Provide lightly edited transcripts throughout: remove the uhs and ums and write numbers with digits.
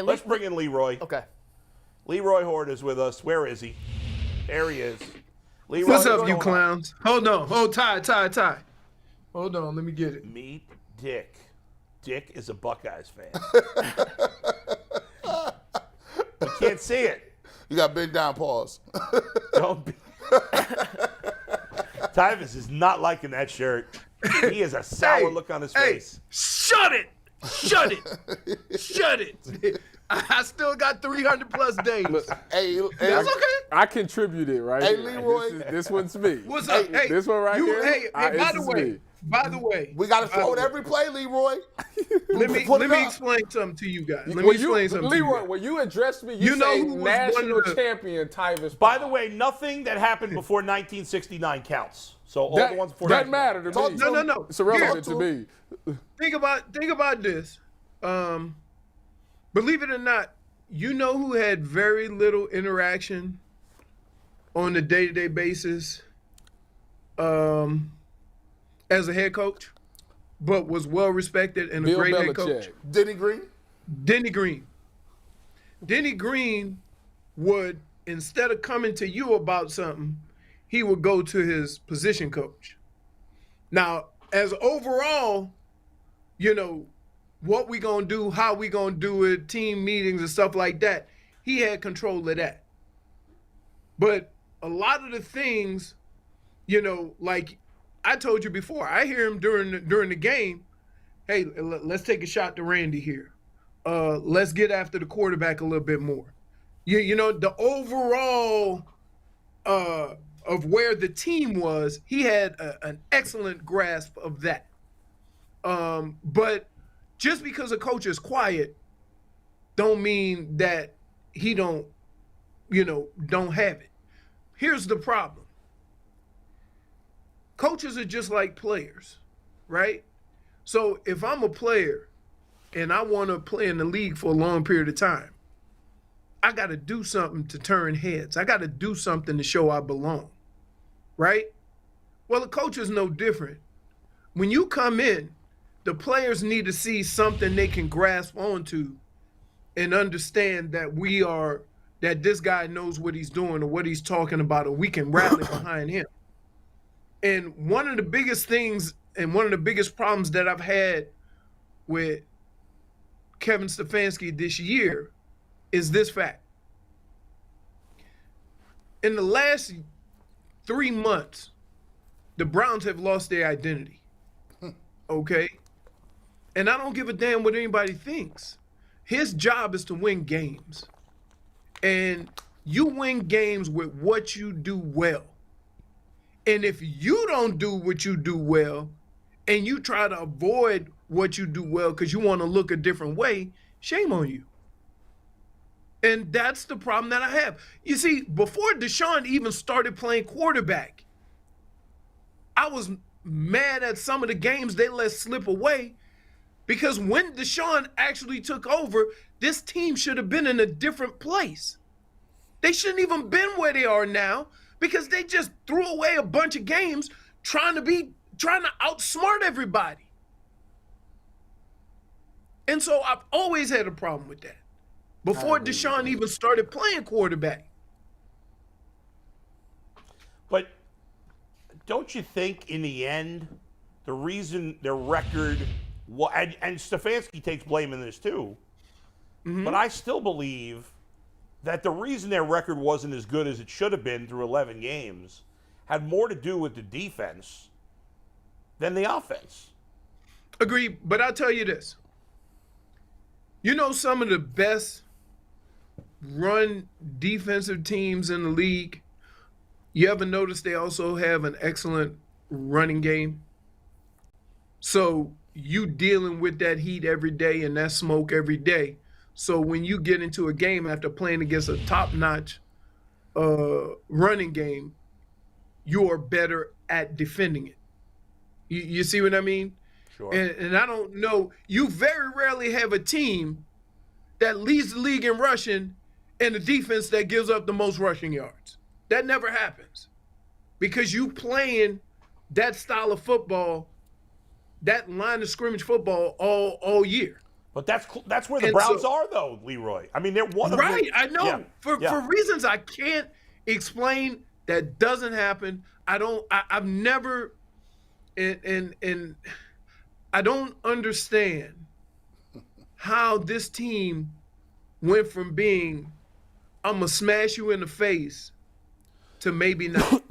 Let's bring in Leroy. Okay. Leroy Hoard is with us. Where is he? There he is. Leroy, what's up, you clowns? Hold on. Ty. Hold on. Let me get it. Meet Dick. Dick is a Buckeyes fan. We can't see it. You got big down paws. Don't be. Tyvis is not liking that shirt. He has a sour look on his face. Shut it. Shut it. I still got 300 plus days. Hey, That's okay. I contributed right Hey, here. Leroy. This one's me. What's up? Hey, this one right here. Hey, by this the is way, me. By the way, we got to show it every play, Leroy. let me explain something to you guys. Let me explain something Leroy, to you guys. when you addressed me, you know say who was national one of the- champion Tyvis Powell. By the way, nothing that happened before 1969 counts. So all the ones before that matter to me. No. It's irrelevant to me. Think about this. Believe it or not, you know who had very little interaction on a day-to-day basis as a head coach, but was well respected and Bill a great Belichick. head coach? Denny Green? Denny Green. Denny Green would, instead of coming to you about something, he would go to his position coach. Now, as overall, what we gonna do, how we gonna do it, team meetings and stuff like that, he had control of that. But a lot of the things, like I told you before, I hear him during the game, hey, let's take a shot to Randy here. Let's get after the quarterback a little bit more. The overall of where the team was, he had an excellent grasp of that. But just because a coach is quiet don't mean that he don't have it. Here's the problem. Coaches are just like players, right? So if I'm a player and I want to play in the league for a long period of time, I got to do something to turn heads. I got to do something to show I belong, right? Well, a coach is no different. When you come in, the players need to see something they can grasp onto and understand that this guy knows what he's doing or what he's talking about, or we can rally behind him. And one of the biggest things and one of the biggest problems that I've had with Kevin Stefanski this year is this fact. In the last 3 months, the Browns have lost their identity. Okay? And I don't give a damn what anybody thinks. His job is to win games. And you win games with what you do well. And if you don't do what you do well and you try to avoid what you do well because you want to look a different way, shame on you. And that's the problem that I have. You see, before Deshaun even started playing quarterback, I was mad at some of the games they let slip away because when Deshaun actually took over, this team should have been in a different place. They shouldn't even been where they are now because they just threw away a bunch of games trying to outsmart everybody. And so I've always had a problem with that. Before Deshaun even started playing quarterback. But don't you think in the end, the reason their record, and Stefanski takes blame in this too, but I still believe that the reason their record wasn't as good as it should have been through 11 games had more to do with the defense than the offense. Agreed, but I'll tell you this. Some of the best run defensive teams in the league, you ever notice they also have an excellent running game? So you dealing with that heat every day and that smoke every day. So when you get into a game after playing against a top-notch running game, you are better at defending it. You see what I mean? Sure. And I don't know. You very rarely have a team that leads the league in rushing and a defense that gives up the most rushing yards. That never happens because you playing that style of football, that line of scrimmage football all year. But that's where the And Browns so- are, though, Leroy. I mean, they're one of Right, the, I know. Yeah, For yeah. reasons I can't explain, that doesn't happen. I've never, and I don't understand how this team went from being, I'm going to smash you in the face, to maybe not.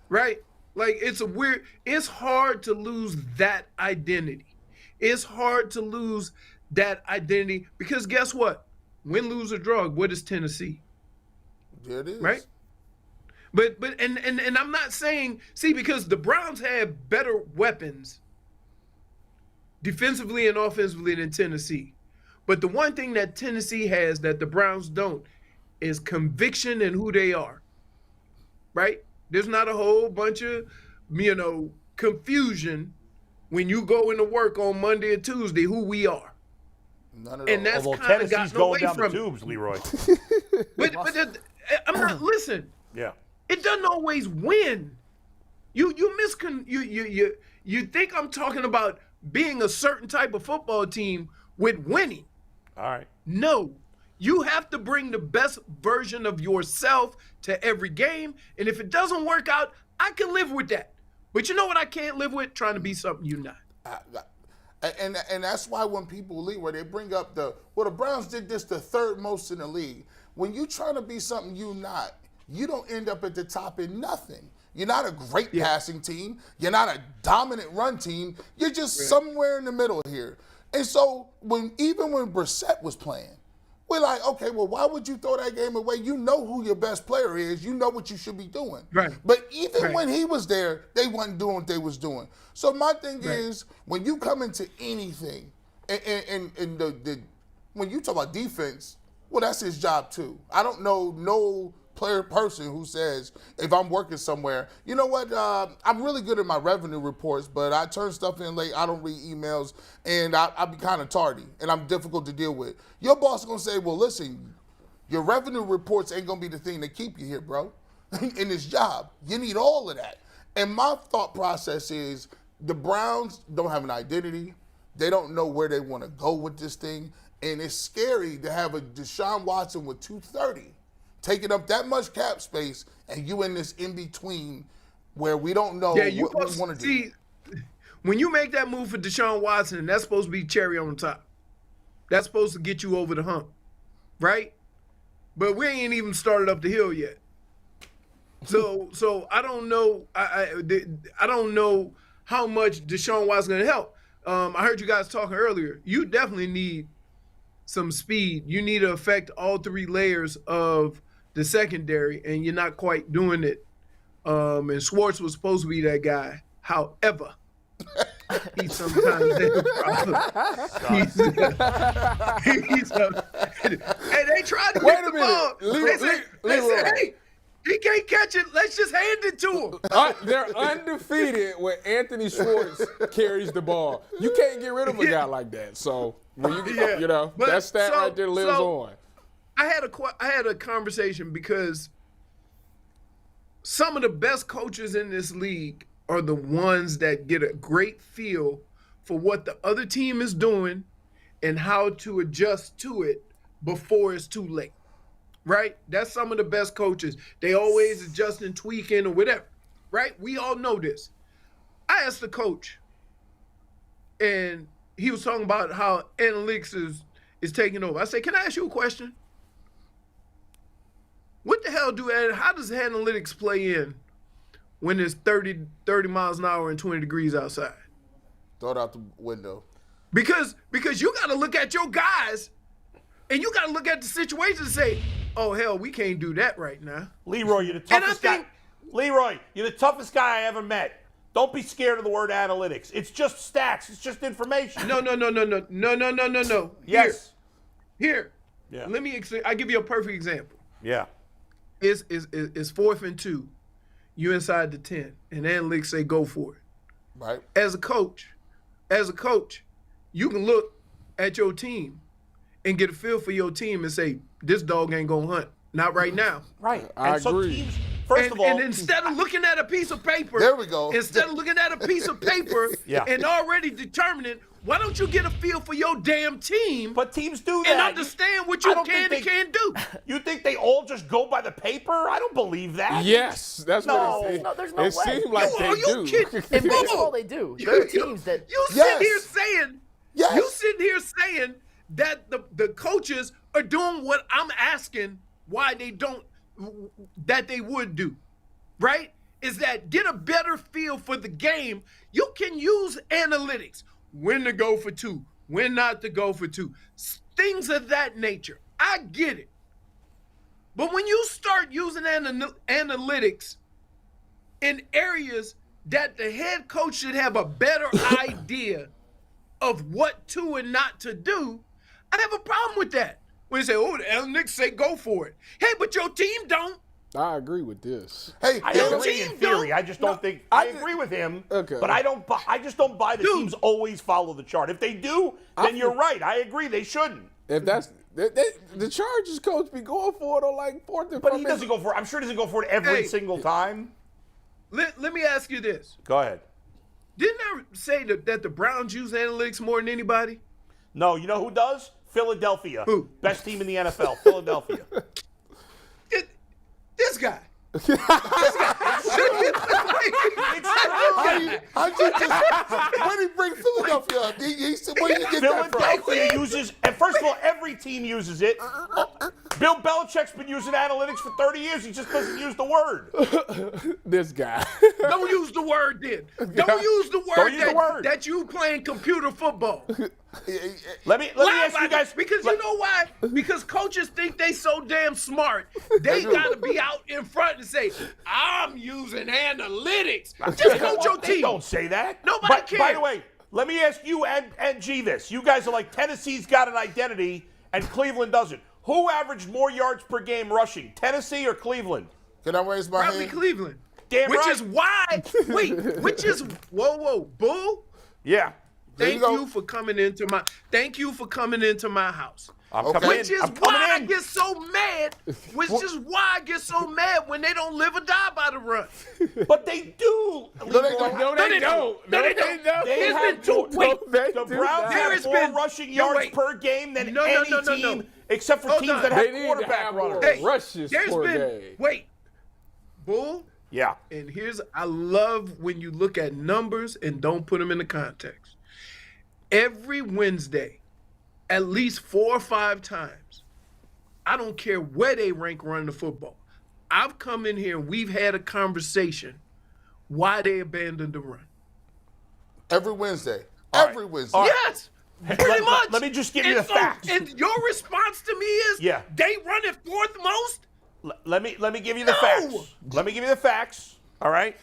Right? Like, it's hard to lose that identity. It's hard to lose that identity because guess what? Win, lose, or draw, what is Tennessee? There it is. Right? But I'm not saying, see, because the Browns have better weapons defensively and offensively than Tennessee. But the one thing that Tennessee has that the Browns don't is conviction in who they are. Right? There's not a whole bunch of, confusion when you go into work on Monday or Tuesday who we are. None at And all. that's Although kind of Tennessee's gotten going away down the from tubes, Leroy. But I'm not. Listen, Yeah. it doesn't always win. You think I'm talking about being a certain type of football team with winning? All right. No, you have to bring the best version of yourself to every game, and if it doesn't work out, I can live with that. But you know what I can't live with? Trying to be something you're not. And that's why when people leave, where they bring up the Browns did this the third most in the league. When you trying to be something you're not, you don't end up at the top in nothing. You're not a great passing team. You're not a dominant run team. You're just somewhere in the middle here. And so even when Brissett was playing, we're like, okay, well, why would you throw that game away? You know who your best player is. You know what you should be doing. Right. But even when he was there, they wasn't doing what they was doing. So my thing is, when you come into anything, and when you talk about defense, well, that's his job too. I don't know no person who says, if I'm working somewhere, you know what, I'm really good at my revenue reports, but I turn stuff in late, I don't read emails, and I be kind of tardy, and I'm difficult to deal with. Your boss is going to say, well, listen, your revenue reports ain't going to be the thing that keep you here, bro, in this job. You need all of that. And my thought process is the Browns don't have an identity. They don't know where they want to go with this thing, and it's scary to have a Deshaun Watson with 230 taking up that much cap space, and you in this in-between where we don't know what we want to do. When you make that move for Deshaun Watson, that's supposed to be cherry on the top. That's supposed to get you over the hump, right? But we ain't even started up the hill yet. So I don't know. I don't know how much Deshaun Watson's going to help. I heard you guys talking earlier. You definitely need some speed. You need to affect all three layers of the secondary, and you're not quite doing it. And Schwartz was supposed to be that guy. However, he sometimes has a problem. And they tried to get the ball. They said, hey, he can't catch it. Let's just hand it to him. They're undefeated when Anthony Schwartz carries the ball. You can't get rid of a guy like that. So when But that stat right there lives on. I had a conversation because some of the best coaches in this league are the ones that get a great feel for what the other team is doing and how to adjust to it before it's too late. Right? That's some of the best coaches. They always adjusting, tweaking, or whatever. Right? We all know this. I asked the coach, and he was talking about how analytics is taking over. I said, can I ask you a question? What the hell how does analytics play in when it's 30 miles an hour and 20 degrees outside? Throw it out the window. Because you got to look at your guys, and you got to look at the situation and say, oh, hell, we can't do that right now. Leroy, you're the toughest guy. Leroy, you're the toughest guy I ever met. Don't be scared of the word analytics. It's just stats. It's just information. No. Yes. Here. Yeah. I'll give you a perfect example. Yeah. It's 4th and 2. You inside the 10, and analytics say go for it. Right. As a coach, you can look at your team and get a feel for your team and say, this dog ain't gonna hunt. Not right now. Right. I agree. First of all, and instead of looking at a piece of paper, There we go. Instead of looking at a piece of paper Yeah. and already determining Why don't you get a feel for your damn team But teams do that. and understand what you I don't can think and can't do? You think they all just go by the paper? I don't believe that. Yes, that's No. what it No, there's no It way. seemed like Yo, they are you do. kidding? In Boo. baseball, they do. There are teams that. You Yes. sit here saying, Yes. you sitting here saying that the coaches are doing what I'm asking why they don't, that they would do, right? Is that get a better feel for the game. You can use analytics, when to go for 2, when not to go for 2, things of that nature. I get it. But when you start using analytics in areas that the head coach should have a better idea of what to and not to do, I have a problem with that. When they say, oh, the analytics say go for it. Hey, but your team don't. I agree with this. Hey, I yo, agree in team theory. don't- I just don't think I I just- agree with him. Okay. But I don't. I just don't buy the Dude. teams always follow the chart. If they do, then you're right. I agree. They shouldn't. If that's the Chargers coach be going for it on like 4th and But from he his- doesn't go for it. I'm sure he doesn't go for it every Hey. single time. Let me ask you this. Go ahead. Didn't I say that the Browns use analytics more than anybody? No, you know who does? Philadelphia. Who? Best team in the NFL. Philadelphia. This guy. I just when he bring Philadelphia up, he said, where you get that from? Philadelphia uses, and first of all, every team uses it. Bill Belichick's been using analytics for 30 years. He just doesn't use the word. this guy. Don't use the word then. Don't use the word, Don't use the word. that you playing computer football. Let me Lie ask you about guys. it. Because you know why? Because coaches think they so damn smart. They got to be out in front and say, I'm using analytics. Just coach your They team. don't say that. Nobody By cares. the way, let me ask you and G this. You guys are like Tennessee's got an identity and Cleveland doesn't. Who averaged more yards per game rushing, Tennessee or Cleveland? Can I raise my Probably hand? Cleveland. Damn which right. is why, whoa, Bull. Yeah. There Thank you go. you for coming into my house. I'm Okay. coming Which in. is I'm why coming I in. get so mad. Which is why I get so mad when they don't live or die by the run. But they do. No, they Leroy. don't. No, they don't. No, they don't. They There's have been more- two- wait, the Browns There have has more been- rushing no, yards wait. per game than No, any no, team, no. except for Hold teams on. that have They need to quarterback have more runners. rushes There's per been game. wait, Bull. Yeah. And I love when you look at numbers and don't put them in the context. Every Wednesday, at least 4 or 5 times, I don't care where they rank running the football, I've come in here and we've had a conversation why they abandoned the run. Every Wednesday. All Every right. Wednesday. All right. Yes, pretty much. let me just give you And the facts. And your response to me is, Yeah. they run it 4th most? Let me give you the No! facts. Let me give you the facts. All right.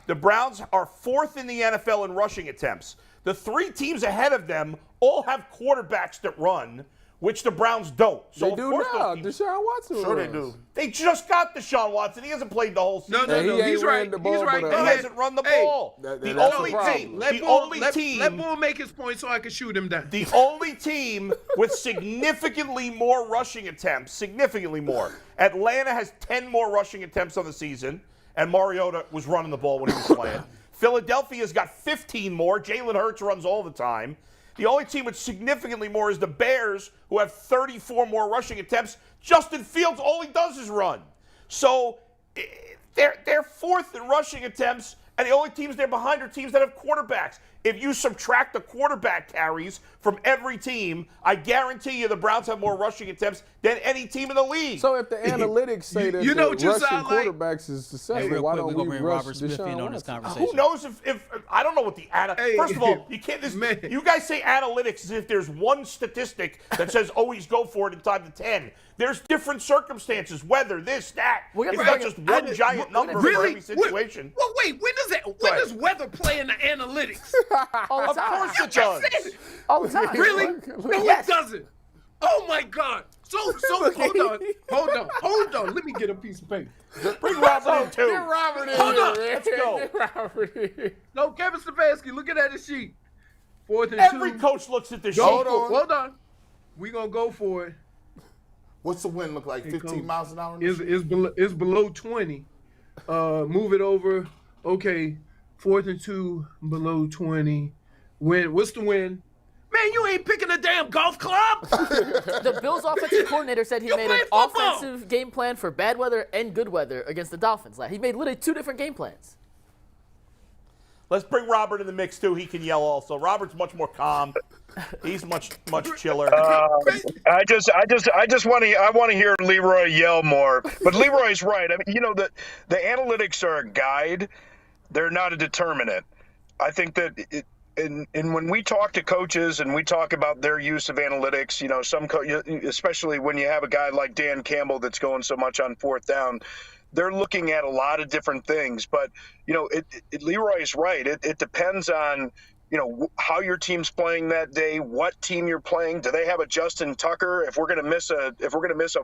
The Browns are 4th in the NFL in rushing attempts. The 3 teams ahead of them all have quarterbacks that run, which the Browns don't. So They of do course now. those teams- Deshaun Watson. Sure they runs. do. They just got Deshaun Watson. He hasn't played the whole season. No, And he he's ain't right. ran the He's ball, right. but, Go He ahead. hasn't run the Hey, ball. That- the that's only the problem. team. Let The Bull, only let team. Bull make his point so I can shoot him down. The only team with significantly more rushing attempts, significantly more. Atlanta has 10 more rushing attempts on the season, and Mariota was running the ball when he was playing. Philadelphia's got 15 more. Jalen Hurts runs all the time. The only team with significantly more is the Bears, who have 34 more rushing attempts. Justin Fields, all he does is run. So they're 4th in rushing attempts, and the only teams they're behind are teams that have quarterbacks. If you subtract the quarterback carries from every team, I guarantee you the Browns have more rushing attempts than any team in the league. So if the analytics say that You know the what you rushing sound like? quarterbacks is successful, Real why quick, we're don't gonna we bring rush Robert Smith in Deshaun on this Watson? conversation. Who knows if I don't know what the Hey, first of all, you can't. man. You guys say analytics as if there's one statistic that says always go for it in time to 10. There's different circumstances, weather, this, that. We're It's gonna not bring just it- one giant number for Really? every situation. Well, wait. When ahead. does weather play in the analytics? All the Of time. course it does. All the time. Really? Look, No, yes. it doesn't. Oh my God. So hold on. Let me get a piece of paper. Bring Robert in too. Get Robert in Hold here, on. man. Let's go. Get Robert in. No, Kevin Stefanski, looking at the sheet. 4th and Every 2. coach looks at this sheet. Hold on. We gonna go for it. What's the wind look like? 15 Coach. miles an hour? It's below 20. Move it over. Okay, 4th and 2, below 20. Win. What's the win? Man, you ain't picking a damn golf club. The Bills' offensive coordinator said he made play an football. offensive game plan for bad weather and good weather against the Dolphins. Like, he made literally 2 different game plans. Let's bring Robert in the mix too. He can yell also. Robert's much more calm. He's much chiller. I just want to hear Leroy yell more. But Leroy's right. I mean, the analytics are a guide. They're not a determinant. I think that and when we talk to coaches and we talk about their use of analytics, especially when you have a guy like Dan Campbell that's going so much on fourth down, they're looking at a lot of different things. But Leroy is right. It depends on how your team's playing that day, what team you're playing. Do they have a Justin Tucker? If we're gonna miss a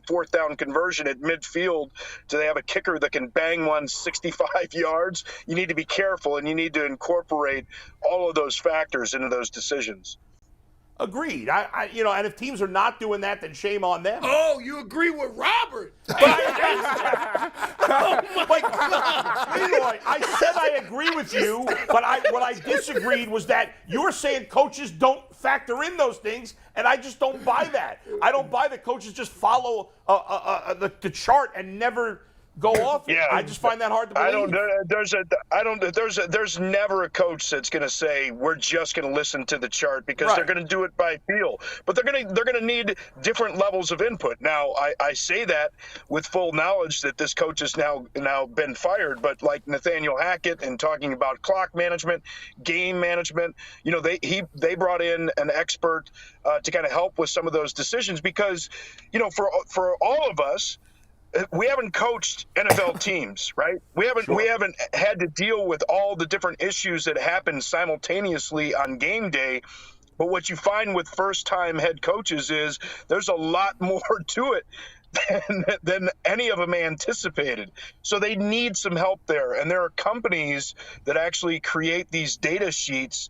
fourth down conversion at midfield, do they have a kicker that can bang one 65 yards? You need to be careful, and you need to incorporate all of those factors into those decisions. Agreed. And if teams are not doing that, then shame on them. Oh, you agree with Robert? Leroy, I said I agree with you, but what I disagreed was that you're saying coaches don't factor in those things, and I just don't buy that. I don't buy that coaches just follow the chart and never go off it. Yeah. I just find that hard to believe. There's never a coach that's going to say we're just going to listen to the chart because Right. they're going to do it by feel. But they're going to need different levels of input. Now, I say that with full knowledge that this coach has now been fired. But like Nathaniel Hackett and talking about clock management, game management, they brought in an expert to kind of help with some of those decisions because, for all of us, we haven't coached NFL teams, right? We haven't had to deal with all the different issues that happen simultaneously on game day. But what you find with first-time head coaches is there's a lot more to it than any of them anticipated. So they need some help there. And there are companies that actually create these data sheets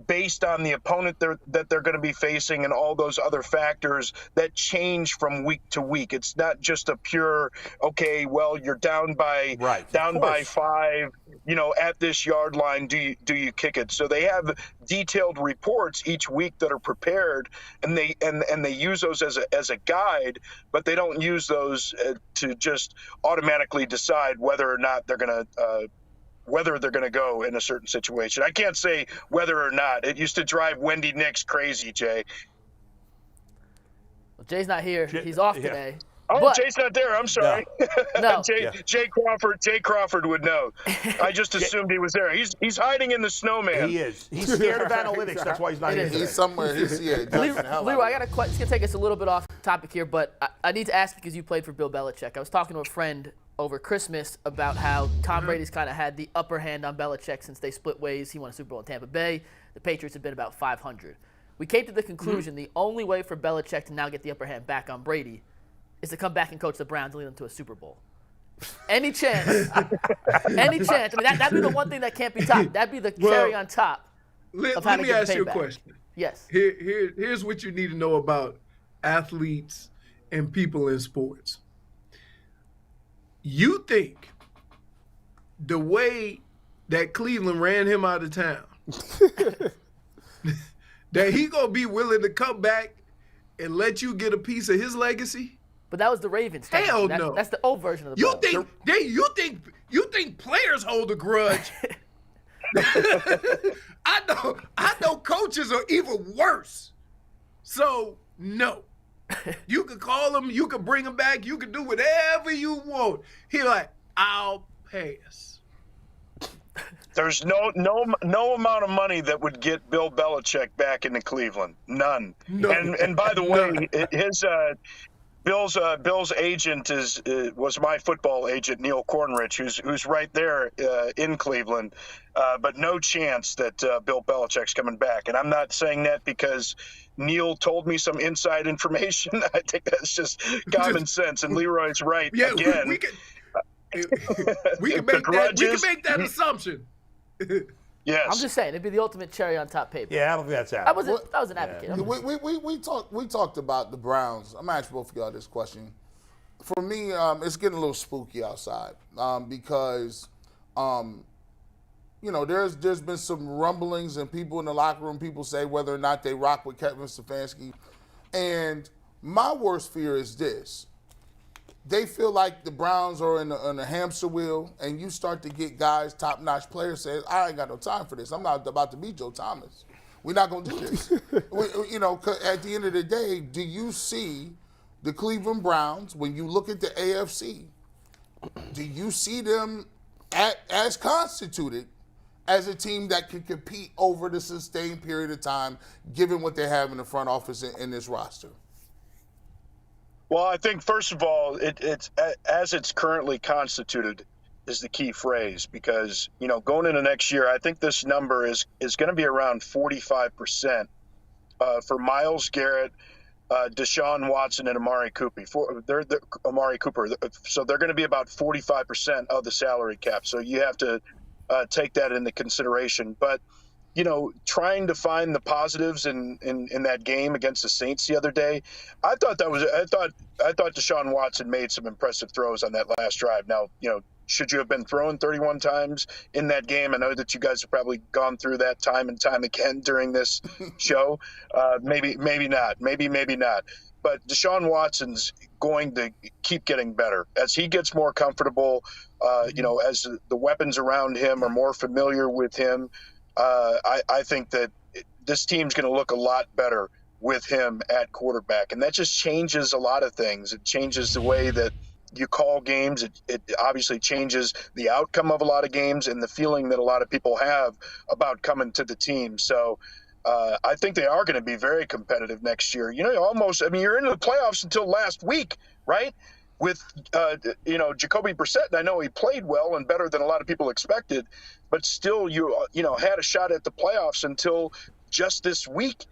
based on the opponent that they're going to be facing and all those other factors that change from week to week. It's not just a pure, okay, well, you're down by 5, at this yard line, do you kick it? So they have detailed reports each week that are prepared, and they use those as a guide, but they don't use those to just automatically decide whether or not they're going to go in a certain situation. I can't say whether or not. It used to drive Wendy Nix crazy, Jay. Well, Jay's not here. He's off today. Oh, But- Jay's not there. I'm sorry. No. Jay Crawford would know. I just assumed he was there. He's hiding in the snowman. He is. He's scared of analytics. That's why he's not It here is. today. He's somewhere. Leroy, I got a question. It's going to take us a little bit off topic here, but I need to ask because you played for Bill Belichick. I was talking to a friend over Christmas about how Tom Brady's kind of had the upper hand on Belichick since they split ways. He won a Super Bowl in Tampa Bay. The Patriots have been about 500. We came to the conclusion the only way for Belichick to now get the upper hand back on Brady is to come back and coach the Browns and lead them to a Super Bowl. Any chance? Any chance? I mean, that'd be the one thing that can't be topped. That'd be the cherry on top. Let how to me get ask you a payback. question. Yes. Here's what you need to know about athletes and people in sports. You think the way that Cleveland ran him out of town, that he gonna be willing to come back and let you get a piece of his legacy? But that was the Ravens. Hell no. That's the old version of the You Bills. think you think players hold a grudge? I know coaches are even worse. So no. You can call him, you can bring him back, you can do whatever you want. He like, I'll pass. There's no amount of money that would get Bill Belichick back into Cleveland. None. No. And by the way, his Bill's agent was my football agent, Neil Cornrich, who's right there in Cleveland. But no chance that Bill Belichick's coming back. And I'm not saying that because Neil told me some inside information. I think that's just common sense. And Leroy's right. Yeah, again. we can make that assumption. Yes. I'm just saying, it'd be the ultimate cherry on top paper. Yeah, I don't think that's I happening. was an advocate. I'm just- We talked about the Browns. I'm asking both of y'all this question. For me, it's getting a little spooky outside because, there's been some rumblings and people in the locker room, people say whether or not they rock with Kevin Stefanski. And my worst fear is this. They feel like the Browns are on a hamster wheel, and you start to get guys, top-notch players saying, I ain't got no time for this. I'm not about to be Joe Thomas. We're not going to do this. 'Cause at the end of the day, do you see the Cleveland Browns, when you look at the AFC, do you see them as constituted as a team that can compete over the sustained period of time, given what they have in the front office in this roster? Well, I think, first of all, it's as it's currently constituted is the key phrase, because, going into next year, I think this number is going to be around 45% for Myles Garrett, Deshaun Watson, and Amari Cooper. Amari Cooper. So they're going to be about 45% of the salary cap. So you have to take that into consideration. But, trying to find the positives in that game against the Saints the other day, I thought Deshaun Watson made some impressive throws on that last drive. Now, should you have been throwing 31 times in that game? I know that you guys have probably gone through that time and time again during this show. Maybe not. Maybe not. But Deshaun Watson's going to keep getting better as he gets more comfortable. As the weapons around him are more familiar with him. I think that this team's going to look a lot better with him at quarterback, and that just changes a lot of things. It changes the way that you call games. It obviously changes the outcome of a lot of games and the feeling that a lot of people have about coming to the team. So I think they are going to be very competitive next year. You're into the playoffs until last week, right? With, Jacoby Brissett, and I know he played well and better than a lot of people expected, but still you had a shot at the playoffs until just this week.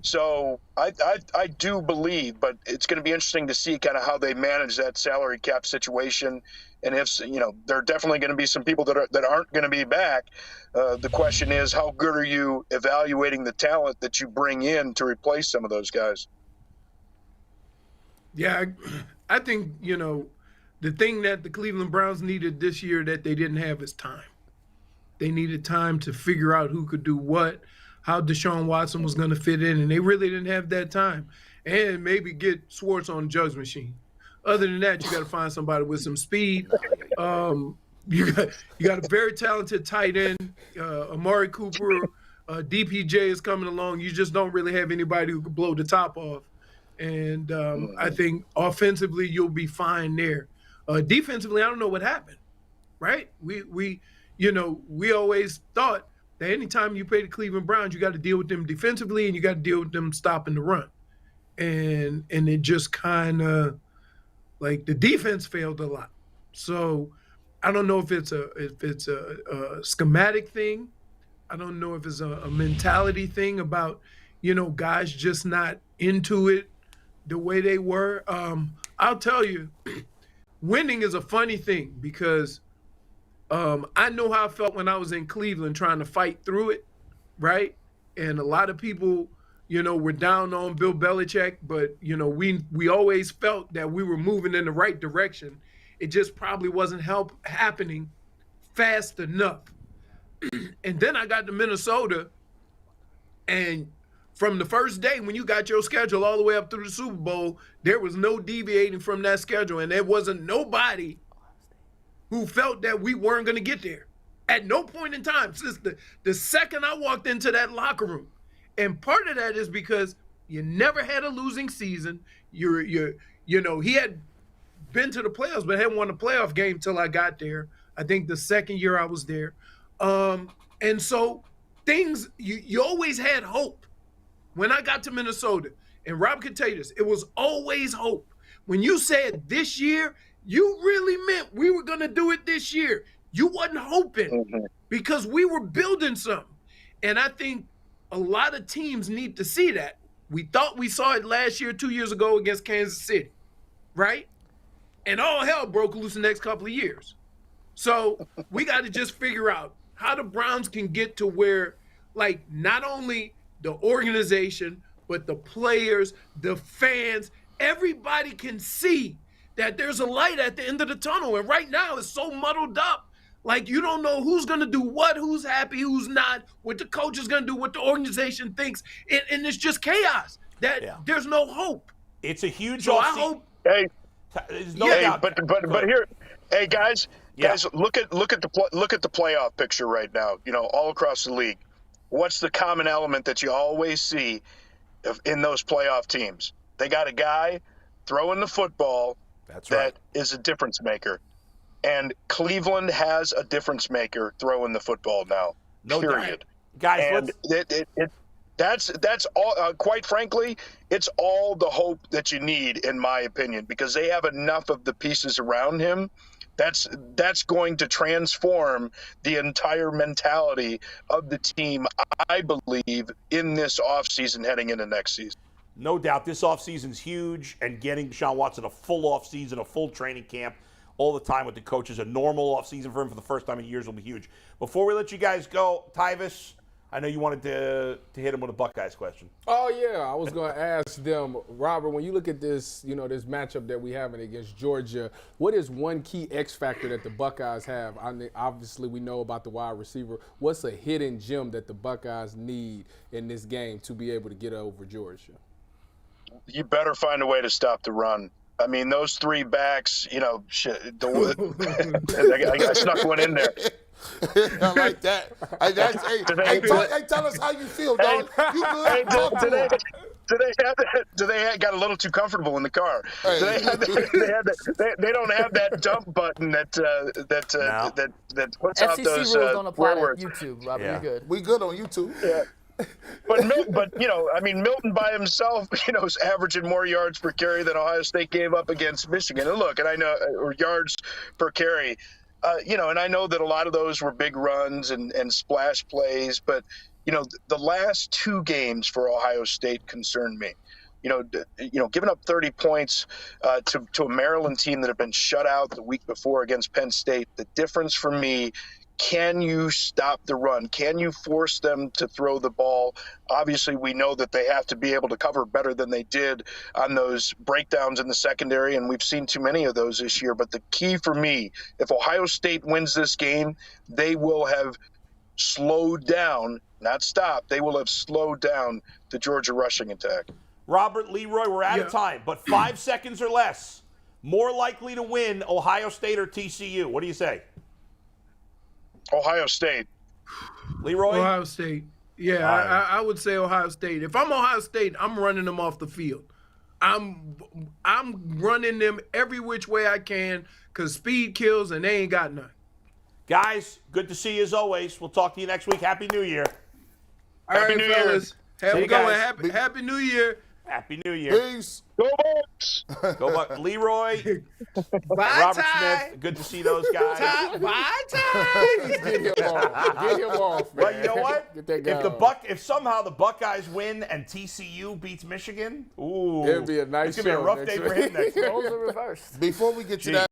So I do believe, but it's going to be interesting to see kind of how they manage that salary cap situation. And if, there are definitely going to be some people that aren't going to be back. The question is, how good are you evaluating the talent that you bring in to replace some of those guys? Yeah, I think, the thing that the Cleveland Browns needed this year that they didn't have is time. They needed time to figure out who could do what, how Deshaun Watson was going to fit in, and they really didn't have that time. And maybe get Schwartz on the jugs machine. Other than that, you got to find somebody with some speed. You got a very talented tight end, Amari Cooper, DPJ is coming along. You just don't really have anybody who could blow the top off. And I think offensively you'll be fine there. Defensively, I don't know what happened, right? We always thought that anytime you play the Cleveland Browns, you got to deal with them defensively and you got to deal with them stopping the run. And it just kind of like the defense failed a lot. So I don't know if it's a schematic thing. I don't know if it's a mentality thing about, guys just not into it the way they were. I'll tell you, winning is a funny thing because I know how I felt when I was in Cleveland trying to fight through it, right? And a lot of people, were down on Bill Belichick, but, we always felt that we were moving in the right direction. It just probably wasn't happening fast enough. And then I got to Minnesota, and from the first day when you got your schedule all the way up through the Super Bowl, there was no deviating from that schedule, and there wasn't nobody who felt that we weren't going to get there. At no point in time since the second I walked into that locker room. And part of that is because you never had a losing season. He had been to the playoffs, but hadn't won a playoff game till I got there. I think the second year I was there. And so things, you always had hope. When I got to Minnesota, and Rob could tell you this, it was always hope. When you said this year, you really meant we were going to do it this year. You wasn't hoping because we were building something. And I think a lot of teams need to see that. We thought we saw it last year, 2 years ago against Kansas City, right? And all hell broke loose the next couple of years. So we got to just figure out how the Browns can get to where, like, not only the organization, but the players, the fans, everybody can see that there's a light at the end of the tunnel. And right now it's so muddled up. Like, you don't know who's going to do what, who's happy, who's not, what the coach is going to do, what the organization thinks. And it's just chaos. There's no hope. It's a huge So I offseason. hope. Hey, There's no hey, doubt. but here, hey guys, look at the playoff picture right now. You know, all across the league. What's the common element that you always see in those playoff teams? They got a guy throwing the football that is a difference maker. And Cleveland has a difference maker throwing the football now. No period. Doubt. Guys, and that's all. Quite frankly, it's all the hope that you need, in my opinion, because they have enough of the pieces around him. That's going to transform the entire mentality of the team, I believe, in this offseason heading into next season. No doubt. This offseason's huge, and getting Deshaun Watson a full offseason, a full training camp, all the time with the coaches, a normal offseason for him for the first time in years will be huge. Before we let you guys go, Tyvis, I know you wanted to hit him with a Buckeyes question. Oh, yeah. I was going to ask them, Robert, when you look at this, this matchup that we have against Georgia, what is one key X factor that the Buckeyes have? I mean, obviously, we know about the wide receiver. What's a hidden gem that the Buckeyes need in this game to be able to get over Georgia? You better find a way to stop the run. I mean, those three backs, shit. I snuck one in there. I like that. Hey, tell us how you feel, dog. You good? Hey, Talk to him. do they got a little too comfortable in the car? They don't have that dump button that puts out FCC those rules don't apply to words. YouTube, Robert. Yeah. You're good. We good on YouTube. Yeah. But Milton by himself, is averaging more yards per carry than Ohio State gave up against Michigan. And look, and I know, or yards per carry, and I know that a lot of those were big runs and splash plays, but the last two games for Ohio State concerned me. Giving up 30 points to a Maryland team that had been shut out the week before against Penn State. The difference for me. Can you stop the run? Can you force them to throw the ball? Obviously, we know that they have to be able to cover better than they did on those breakdowns in the secondary, and we've seen too many of those this year. But the key for me, if Ohio State wins this game, they will have slowed down, not stopped, they will have slowed down the Georgia rushing attack. Robert, Leroy, we're out of time, but 5 seconds or less. More likely to win, Ohio State or TCU? What do you say? Ohio State. Leroy? Ohio State. Yeah, Right. I would say Ohio State. If I'm Ohio State, I'm running them off the field. I'm running them every which way I can because speed kills and they ain't got none. Guys, good to see you as always. We'll talk to you next week. Happy New Year. All right, New Year. fellas. Have See a you good one. guys. Happy New Year. Happy New Year. Peace. Go Bucks! Go Buck. Leroy, Bye, Robert Ty. Smith, good to see those guys. Bye, Ty. Get him off. Get him off, man. Well, you know what? Get that guy If somehow the Buckeyes win and TCU beats Michigan, ooh, It'll be a nice it's gonna be a show rough next day for week. him next week. Roles are reversed. Before we get to Gee. that.